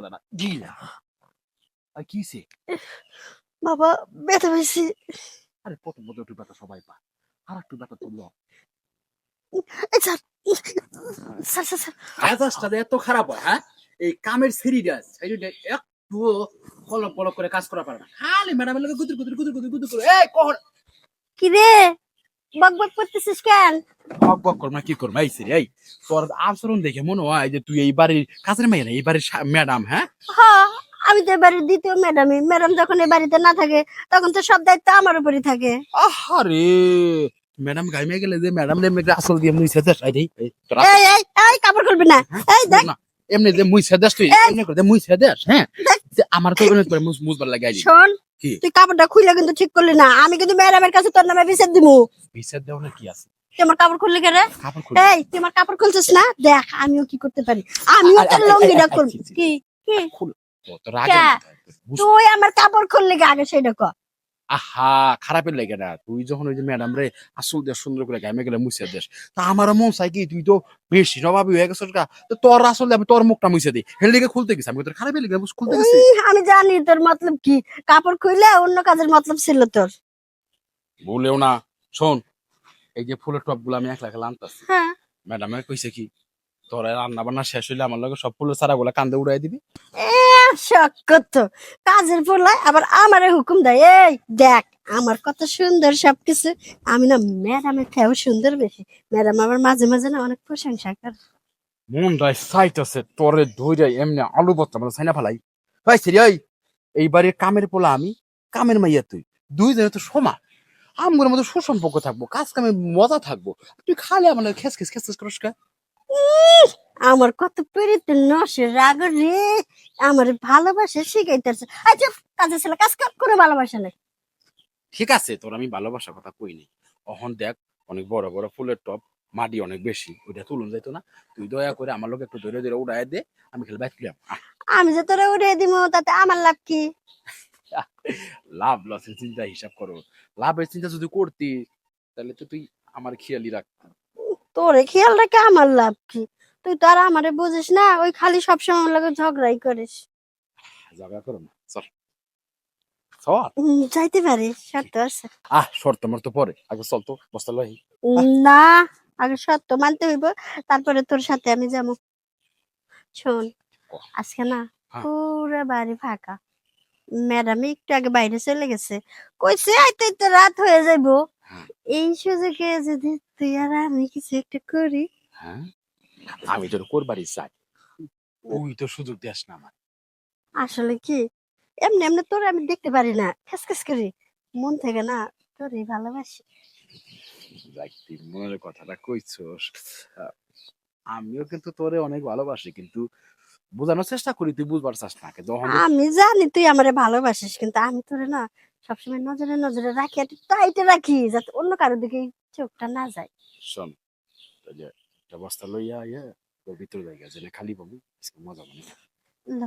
মজাটা দিলা আর কিছে বাবা ব্যথা পেয়েছি। আরে প্রথম প্রথম একটু ব্যথা সবাই পায় আর একটু ব্যথা তুললো স্যার স্যার স্যার স্যার মেজাজটা এত খারাপ হয় হ্যাঁ এই কামের সিঁড়িটা একটু পলক পলক করে কাজ করা পারে না খালি ম্যাডামের লোক গুদুর গুদুর গুদুর গুদুর গুদুর করে এই কখন কি রে বক বক করতেছিস কেন? বক বক করবো না কি করবো এই সিরি এই তোর আচরণ দেখে মনে হয় যে তুই এই বাড়ির কাজের মেয়ে না এই বাড়ির ম্যাডাম হ্যাঁ হ্যাঁ আমি তো এবারের দ্বিতীয় ম্যাডামই। ম্যাডাম যখন এ বাড়িতে না থাকে তখন তো সব দায়িত্ব আমার উপরই থাকে। আহারে ম্যাডাম গাইমে গেলে যে ম্যাডাম এমনি আসল দিয়ে মুই সেদাস আই দেই তোরা এই এই এই কাপড় খুলবি না। এই দেখ না এমনি যে মুই সেদাস তুই এমনি করে মুই সেদাস হ্যাঁ যে আমার তো অনেক করে মুজবার লাগে আইলি শোন কি তুই কাপড়টা খুলে কিন্তু ঠিক করলি না। আমি কিন্তু ম্যাডামের কাছে তোর নামে বিচার দিমু। বিচার দেওয়া না কি আছে তুই আমার কাপড় খুললি কেন? কাপড় খুলে এই তুই আমার কাপড় খুলছিস না? দেখ আমিও কি করতে পারি। আমিও তোর লঙ্গিটা করব। কি কি খুল তো রাগে কে? তুই আমার কাপড় খুললি আগে সেটা কর। আহা খারাপের লাগে না তুই যখন ওই যে ম্যাডাম রে আসল দিয়ে সুন্দর করে গাইমে গেলে মুছে দেশ তা আমার মন চাই কি তুই তো বেশি নবাবী হয়ে গেছিস গা তো তোর আসল আমি তোর মুখটা মুছে দিই হেল দিকে খুলতে গেছি আমি তোর খারাপের লেগে খুলতে গেছি আমি জানি তোর মতলব কি। কাপড় খুলে অন্য কাজের মতলব ছিল তোর। বলেও না শোন এই যে ফুলের টপ গুলো আমি একলা একলা আনতাছি হ্যাঁ ম্যাডামে কইছে কি তোর রান্না বান্না শেষ হইলে আমার লগে সব ফুলের চারা গুলা কান্দে উড়াই দিবি শক্ত কাজের পোলায় আবার আমারে হুকুম দেয়। এই দেখ আমার কত সুন্দর সবকিছু। আমি না ম্যাডামের খেয়েও সুন্দর বেশি। ম্যাডাম আবার মাঝে মাঝে না অনেক প্রশংসা করে। মনটাই চাইতেছে তোরে ধইরাই এমনি আলু ভর্তা মানে ছাইনা ফেলাই ভাই সেরি ওই এইবারে কামের পোলা আমি কামের মাইয়া তুই দুই জনে তো সমান আমগুলোর মধ্যে সুসম্পর্ক থাকবো কাজ কামে মজা থাকবো তুই খালি আমার খেস খেস খেস খেস করিস কে আমার কত পেরিতে নসে রাগ রে। আমার ভালোবাসা শিখাইতেছে। আচ্ছা কাজের ছেলে কাজ কাজ করে ভালোবাসা নেই। ঠিক আছে তোর আমি ভালোবাসার কথা কইনি অহন দেখ অনেক বড় বড় ফুলের টপ মাটি অনেক বেশি ওইটা তুলুন যাইতো না তুই দয়া করে আমার লোক একটু ধরে ধরে উড়াই দে আমি খেলে বাইক ফিলাম আমি যে তোরে উড়িয়ে দিব তাতে আমার লাভ কি? লাভ লসের চিন্তা হিসাব করো লাভের চিন্তা যদি করতি তাহলে তো তুই আমার খেয়ালি রাখ তোরে খেয়াল রেখে আমার লাভ কি? তুই তো আর আমারে বুঝিস না। ওই খালি সবসময় আমার লগে ঝগড়াই করিস। ঝগড়া করো না চল চল যাইতে পারিস শর্ত আছে। শর্ত মর্ত পরে আগে চল তো বস্তা লই না আগে শর্ত মানতে হইব তারপরে তোর সাথে আমি যাবো। শোন আজকে না হ্যাঁ। পুরো বাড়ি ফাঁকা। ম্যাডাম একটু আগে বাইরে চলে গেছে। কইছে আইতে আইতে রাত হয়ে যাইবো। হ্যাঁ। এই সুযোগে যদি তুই আর আমি কিছু একটা করি। হ্যাঁ আমি তোর করবারই চাই ওই তো সুযোগ দিস না আমার আসলে কি এমনি এমনি তোর আমি দেখতে পারি না। খেস করি মন থেকে না তোরই ভালোবাসি। যাক তুই মনের কথাটা কইছস আমিও কিন্তু তোরে অনেক ভালোবাসি কিন্তু বোঝানোর চেষ্টা করি তুই বুঝবার চাস না যখন আমি জানি তুই আমারে ভালোবাসিস কিন্তু আমি তোরে না সবসময় নজরে নজরে রাখি একটু টাইটে রাখি যাতে অন্য কারোর দিকে চোখটা না যায়। শোন ওই যে একটা বস্তা লইয়া ইয়ে তোর ভিতরে জায়গা যে খালি পাবো আজকে মজা মানে ল,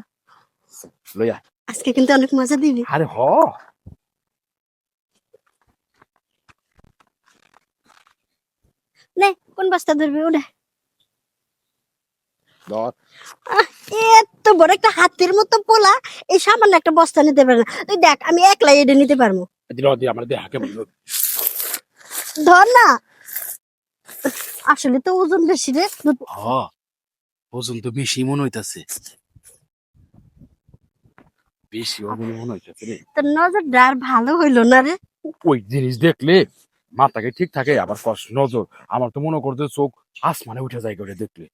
লইয়া আজকে কিন্তু অনেক মজা দিবি। আরে হ নে কোন বস্তা ধরবি ওটা? ধর এত বড় একটা হাতির মতো পোলা এই সামান্য একটা বস্তা নিতে পারে না। তুই দেখ আমি একলাই এটা নিতে পারবো। দিল দি আমার দেহাকে বললো ধর না আসলে তো ওজন বেশি রে। হ ওজন তো বেশি মনে হইতাছে বেশি ওজন মনে হইতাছে রে তোর নজরটা আর ভালো হইলো না রে। ওই জিনিস দেখলে মাথাকে ঠিক থাকে আবার কষ্ট নজর আমার তো মনে করতে চোখ আসমানে উঠে যায় করে দেখলে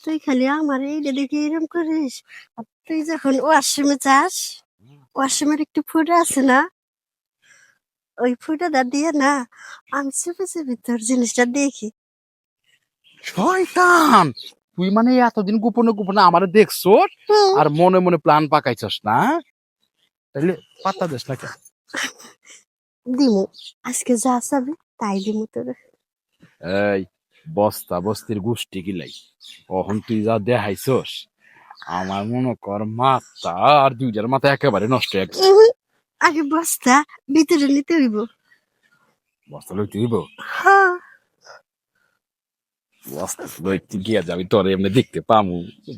তুই খালি আমার এইটা দেখে এরকম করিস। আর তুই যখন ওয়াশরুমে যাস ওয়াশরুমের একটু ফুটা আছে না ওই ফুটাটা দিয়ে না আমি চুপে চুপে তোর জিনিসটা দেখি। শয়তান তুই মানে এতদিন গোপনে গোপনে আমারে দেখছো আর মনে মনে প্ল্যান পাকাইছস না তাইলে পাত্তা দিস না কেন দিমু আজকে যা চাবি তাই দিমু তোর। এই বস্তা বস্তির গোষ্ঠী গিলাই অহন তুই যা দেখাইছস আমার মনে কর মাথা আর দুইটার মাথা একেবারে নষ্ট হয়ে গেছে আগে বস্তা ভিতরে নিতে হইব। বস্তা লইতে হইব হ্যাঁ বস্তা লইতে গিয়া যাবি তোরে এমনি দেখতে পামু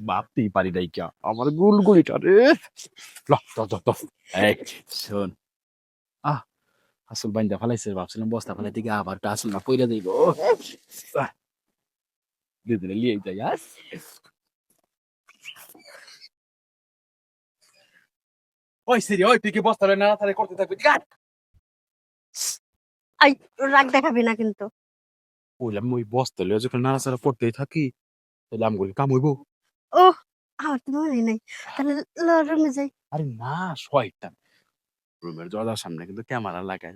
ভাবতেই পারি নাই কে আমার গুলগুলিটা রে ল ত এই শোন আহ আসল বাইন্দা ফালাইছে ভাবছিলাম বস্তা ফালাই থেকে আবার আসল না পইরা দেব দিদিলে লিয়ে যাই আর ওই সেরি ওই তুই কি বস্তা না তারে করতে থাকবি গাট আই রাগ দেখাবি না কিন্তু। বললাম ওই বস্তা লইয়া যখন নাড়াচাড়া করতেই থাকি তাহলে আমগুলি কাম হইব ও আমার তো মনে নাই, তাহলে রুমে যাই। আরে না শয়তান রুমের দরজার সামনে কিন্তু ক্যামেরা লাগাই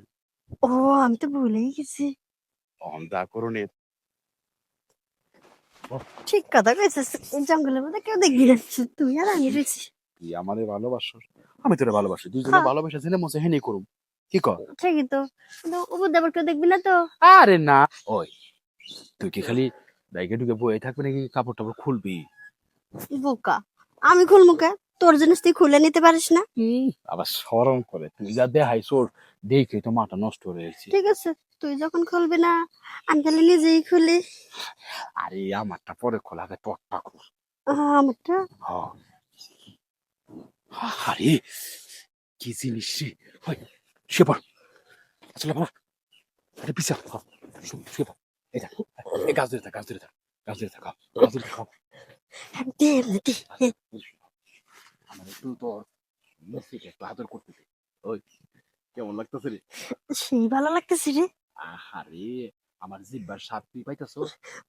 ও আমি তো ভুলেই গেছি। অন যা করুন ঠিক কথা কইছিস, এই জঙ্গলের মধ্যে কেউ দেখবি না, শুধু তুই আর আমি রয়েছি। তুই আমারে ভালোবাসো আমি তোরে ভালোবাসি দুইজনে হ্যাঁ। ভালোবাসা জেনে মনে হেনে করুম কি কর ঠিকই তো, কিন্তু উপর দেবার কেউ দেখবি না তো। আরে না ওই তুই কি খালি ব্যাগে ঢুকে বয়ে থাকবি নাকি কাপড় টাপড় খুলবি বোকা, আমি খুলবো কে? তোর জিনিস তুই খুলে নিতে পারিস না? আবার শরম করে তুই যা দেখাই সোর দেখে তো মাথা নষ্ট হয়ে গেছে ঠিক আছে, তুই যখন খুলবি না আমি তাহলে নিজেই খুলি। আরে আমারটা পরে খোলা আগে তোরটা খোল আমারটা আরে কি জিনিস রে হয় সে পর আসলে পর আরে পিছা সে পর এই দেখ এই গাছ ধরে থাক গাছ ধরে থাক গাছ ধরে থাক গাছ ধরে থাক দে দে। আমার একটু তোর মেসিকে একটু আদর করতে দে ওই কেমন লাগতেছে রে সেই ভালো লাগতেছে রে। আহারে আমার জিব্বার স্বাদ তুই পাইতেছ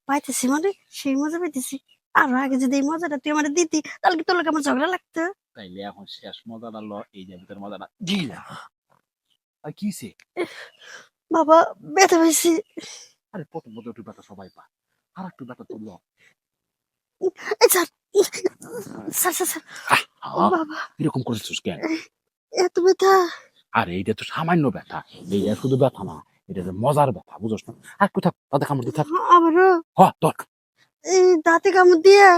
পাইতেছি মানে সেই মজা পাইতেছি। আরো আগে যদি এই মজাটা তুই আমার দিতি তাহলে কি তোর লোক আমার ঝগড়া লাগতো? তাইলে এখন শেষ মজাটা ল এই যে ভিতর মজাটা দিলা আর কিছে বাবা ব্যথা পাইছি। আরে প্রথম প্রথম একটু ব্যথা সবাই পা আর একটু ব্যথা তো ল এই স্যার স্যার স্যার স্যার, ও বাবা এরকম করেছিস কেন এত ব্যথা! আরে এটা তো সামান্য ব্যথা এইটা শুধু ব্যথা না এটা তো মজার ব্যথা বুঝছ না আর কোথাও তাতে কামড় দিয়ে থাক আবারও হ তোর এই দাঁতে কামড় দিয়া?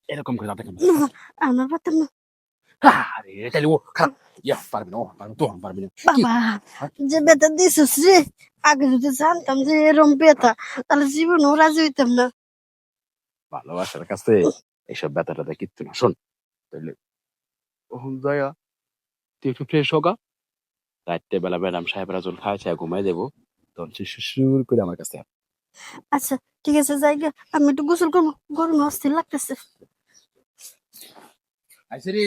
এরকম করে তাতে কামড় না, আমার পারতাম না। আরে তাইলে ও খারাপ ইয়া পারবি না ও পারবি তো পারবি না কি? বাবা যে ব্যথা দিছিস রে, আগে যদি জানতাম যে এরম ব্যথা তাহলে জীবনও রাজি হইতাম না। ভালোবাসার কাছে এইসব ব্যথা ট্যাথা কিচ্ছু না শোন তাইলে ওহন যায়া তুই একটু ফ্রেশ হোগা রাত্রে বেলা ম্যাডাম সাহেবরা যখন খাওয়া ছায়া ঘুমাই দেবো তখন সে সুর করে আমার কাছে আচ্ছা ঠিক আছে যাই গে, আমি একটু গোসল করবো, গরমে অস্থির লাগতেছে। আইসে রে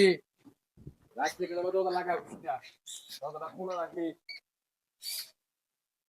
রাত্রে গেলে দরজা লাগা দরজাটা খোলা রাখি